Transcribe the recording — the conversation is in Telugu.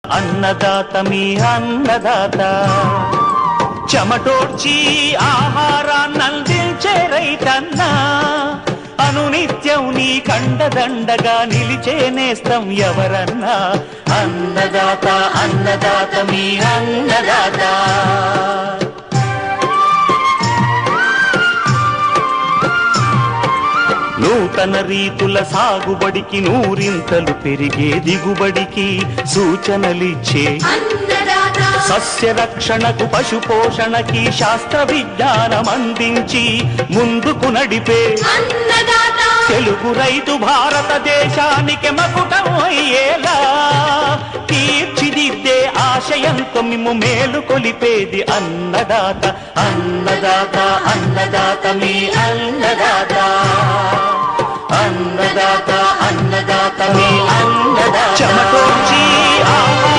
అన్నదాత మీ అన్నదాత చెమటోడ్చి ఆహారాన్నందించే రైతన్నా అనునిత్యం నీ కండదండగా నిలిచే నేస్తం ఎవరన్నా అన్నదాత అన్నదాత మీ అన్నదాత నూతన రీతుల సాగుబడికి నూరింతలు పెరిగే దిగుబడికి సూచనలిచ్చే సస్య రక్షణకు పశు పోషణకి శాస్త్ర విజ్ఞానం అందించి ముందుకు నడిపే తెలుగు రైతు భారతదేశానికి మకుటం అయ్యేలా తీర్చిదిద్దే ఆశయంతో మిమ్ము మేలు కొలిపేది అన్నదాత అన్నదాత అన్నదాత మీ అన్నదాత అన్నదాత అన్నదాత మీ అన్నదాత చెమటోర్చి